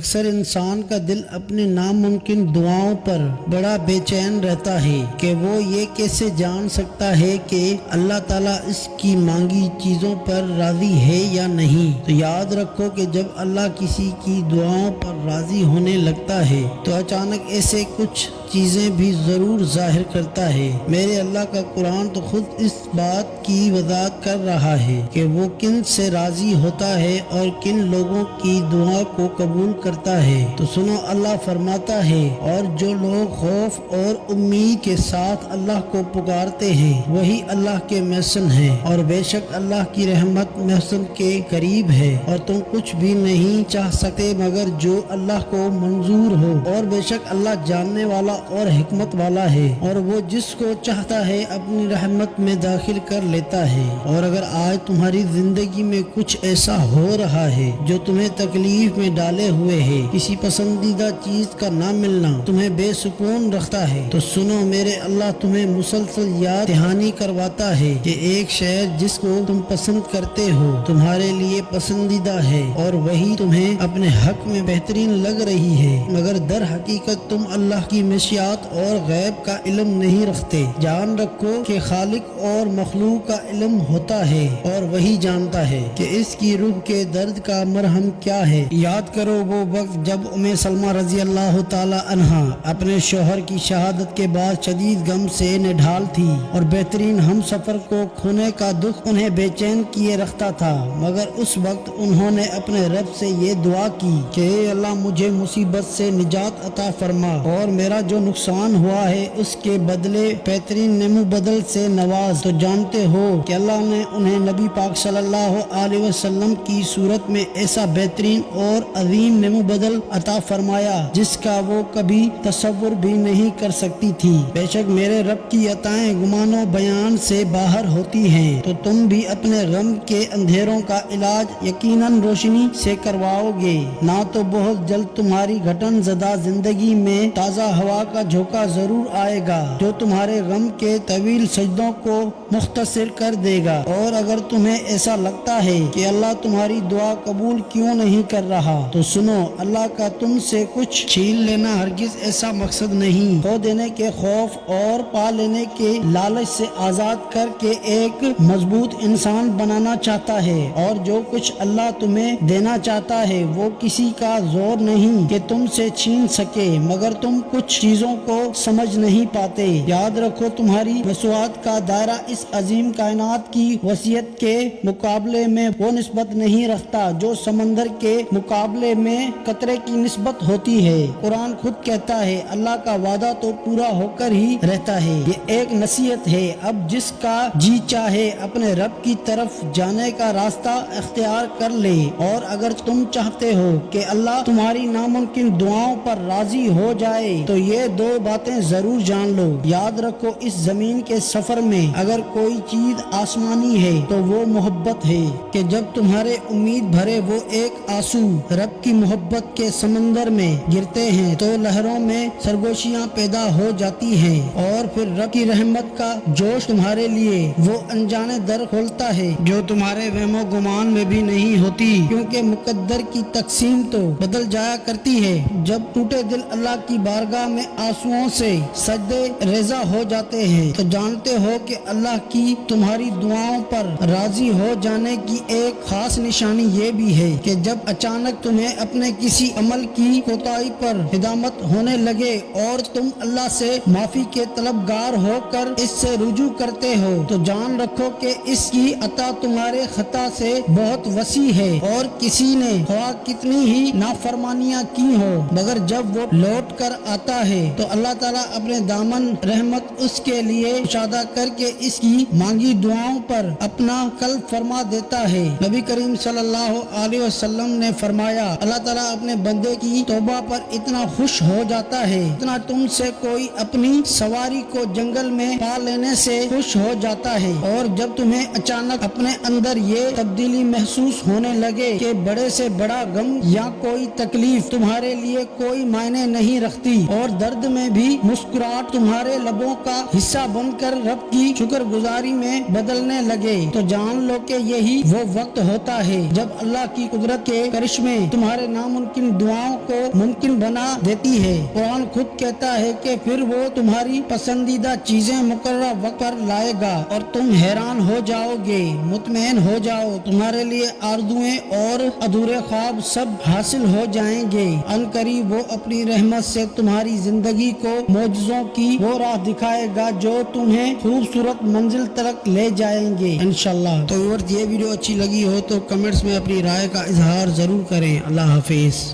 اکثر انسان کا دل اپنی ناممکن دعاؤں پر بڑا بے چین رہتا ہے کہ وہ یہ کیسے جان سکتا ہے کہ اللہ تعالیٰ اس کی مانگی چیزوں پر راضی ہے یا نہیں۔ تو یاد رکھو کہ جب اللہ کسی کی دعاؤں پر راضی ہونے لگتا ہے تو اچانک ایسے کچھ چیزیں بھی ضرور ظاہر کرتا ہے۔ میرے اللہ کا قرآن تو خود اس بات کی وضاحت کر رہا ہے کہ وہ کن سے راضی ہوتا ہے اور کن لوگوں کی دعا کو قبول کرتا ہے۔ تو سنو، اللہ فرماتا ہے، اور جو لوگ خوف اور امید کے ساتھ اللہ کو پکارتے ہیں وہی اللہ کے محسن ہیں، اور بے شک اللہ کی رحمت محسن کے قریب ہے، اور تم کچھ بھی نہیں چاہ سکتے مگر جو اللہ کو منظور ہو، اور بے شک اللہ جاننے والا اور حکمت والا ہے، اور وہ جس کو چاہتا ہے اپنی رحمت میں داخل کر لیتا ہے۔ اور اگر آج تمہاری زندگی میں کچھ ایسا ہو رہا ہے جو تمہیں تکلیف میں ڈالے ہوئے ہے، کسی پسندیدہ چیز کا نہ ملنا تمہیں بے سکون رکھتا ہے، تو سنو، میرے اللہ تمہیں مسلسل یاد دہانی کرواتا ہے کہ ایک شے جس کو تم پسند کرتے ہو تمہارے لیے پسندیدہ ہے اور وہی تمہیں اپنے حق میں بہترین لگ رہی ہے، مگر در حقیقت تم اللہ کی مشیات اور غیب کا علم نہیں رکھتے۔ جان رکھو کہ خالق اور مخلوق کا علم ہوتا ہے اور وہی جانتا ہے کہ اس کی روح کے درد کا مرہم کیا ہے۔ یاد کرو وہ وقت جب سلمہ رضی اللہ تعالی عنہا اپنے شوہر کی شہادت کے بعد شدید غم سے نڈھال تھی اور بہترین ہم سفر کو کھونے کا دکھ انہیں بے چین کیے رکھتا تھا، مگر اس وقت انہوں نے اپنے رب سے یہ دعا کی کہ اے اللہ، مجھے مصیبت سے نجات عطا فرما اور میرا جو نقصان ہوا ہے اس کے بدلے بہترین نمو بدل سے نواز۔ تو جانتے ہو کہ اللہ نے انہیں نبی پاک صلی اللہ علیہ وسلم کی صورت میں ایسا بہترین اور عظیم نمو بدل عطا فرمایا جس کا وہ کبھی تصور بھی نہیں کر سکتی تھی۔ بے شک میرے رب کی عطائیں گمان و بیان سے باہر ہوتی ہیں، تو تم بھی اپنے غم کے اندھیروں کا علاج یقیناً روشنی سے کرواؤ گے، نہ تو بہت جلد تمہاری گھٹن زدہ زندگی میں تازہ ہوا کا جھونکا ضرور آئے گا جو تمہارے غم کے طویل سجدوں کو مختصر کر دے گا۔ اور اگر تمہیں ایسا لگتا ہے کہ اللہ تمہاری دعا قبول کیوں نہیں کر رہا، تو سنو، اللہ کا تم سے کچھ چھین لینا ہرگز ایسا مقصد نہیں۔ کھو دینے کے خوف اور پا لینے کے لالچ سے آزاد کر کے ایک مضبوط انسان بنانا چاہتا ہے، اور جو کچھ اللہ تمہیں دینا چاہتا ہے وہ کسی کا زور نہیں کہ تم سے چھین سکے، مگر تم کچھ چیزوں کو سمجھ نہیں پاتے۔ یاد رکھو، تمہاری مسوات کا دائرہ اس عظیم کائنات کی وسعت کے مقابلے میں وہ نسبت نہیں رکھتا جو سمندر کے مقابلے میں قطرے کی نسبت ہوتی ہے۔ قرآن خود کہتا ہے، اللہ کا وعدہ تو پورا ہو کر ہی رہتا ہے۔ یہ ایک نصیحت ہے، اب جس کا جی چاہے اپنے رب کی طرف جانے کا راستہ اختیار کر لے، اور اگر تم چاہتے ہو کہ اللہ تمہاری ناممکن دعاؤں پر راضی ہو جائے تو یہ دو باتیں ضرور جان لو۔ یاد رکھو، اس زمین کے سفر میں اگر کوئی چیز آسمانی ہے تو وہ محبت ہے، کہ جب تمہارے امید بھرے وہ ایک آنسو رب کی محبت کے سمندر میں گرتے ہیں تو لہروں میں سرگوشیاں پیدا ہو جاتی ہیں، اور پھر رب کی رحمت کا جوش تمہارے لیے وہ انجانے در کھولتا ہے جو تمہارے وہم و گمان میں بھی نہیں ہوتی، کیونکہ مقدر کی تقسیم تو بدل جایا کرتی ہے۔ جب ٹوٹے دل اللہ کی بارگاہ میں آنسوؤں سے سجدے ریزہ ہو جاتے ہیں تو جانتے ہو کہ اللہ کی تمہاری دعاؤں پر راضی ہو جانے کی ایک خاص نشانی یہ بھی ہے کہ جب اچانک تمہیں اپنے کسی عمل کی کوتاہی پر ندامت ہونے لگے اور تم اللہ سے معافی کے طلبگار ہو کر اس سے رجوع کرتے ہو، تو جان رکھو کہ اس کی عطا تمہارے خطا سے بہت وسیع ہے، اور کسی نے خواہ کتنی ہی نافرمانیاں کی ہو مگر جب وہ لوٹ کر آتا ہے تو اللہ تعالیٰ اپنے دامن رحمت اس کے لیے کشادہ کر کے اس کی مانگی دعاؤں پر اپنا قلب فرما دیتا ہے۔ نبی کریم صلی اللہ علیہ وسلم نے فرمایا، اللہ تعالیٰ اپنے بندے کی توبہ پر اتنا خوش ہو جاتا ہے اتنا تم سے کوئی اپنی سواری کو جنگل میں پا لینے سے خوش ہو جاتا ہے، اور جب تمہیں اچانک اپنے اندر یہ تبدیلی محسوس ہونے لگے کہ بڑے سے بڑا غم یا کوئی تکلیف تمہارے لیے کوئی معنی نہیں رکھتی اور درد میں بھی مسکراہٹ تمہارے لبوں کا حصہ بن کر رب کی شکر گزاری میں بدلنے لگے تو جان لو کہ یہی وہ وقت ہوتا ہے جب اللہ کی قدرت کے کرشمے تمہارے ناممکن دعاؤں کو ممکن بنا دیتی ہے۔ قرآن خود کہتا ہے کہ پھر وہ تمہاری پسندیدہ چیزیں مقررہ وقت پر لائے گا اور تم حیران ہو جاؤ گے۔ مطمئن ہو جاؤ، تمہارے لیے آرزویں اور ادھورے خواب سب حاصل ہو جائیں گے۔ ان قریب وہ اپنی رحمت سے تمہاری زندگی کو معجزوں کی وہ راہ دکھائے گا جو تمہیں خوبصورت منزل تک لے جائیں گے انشاءاللہ۔ تو یہ ویڈیو اچھی لگی ہو تو کمنٹس میں اپنی رائے کا اظہار ضرور کریں۔ اللہ حافظ۔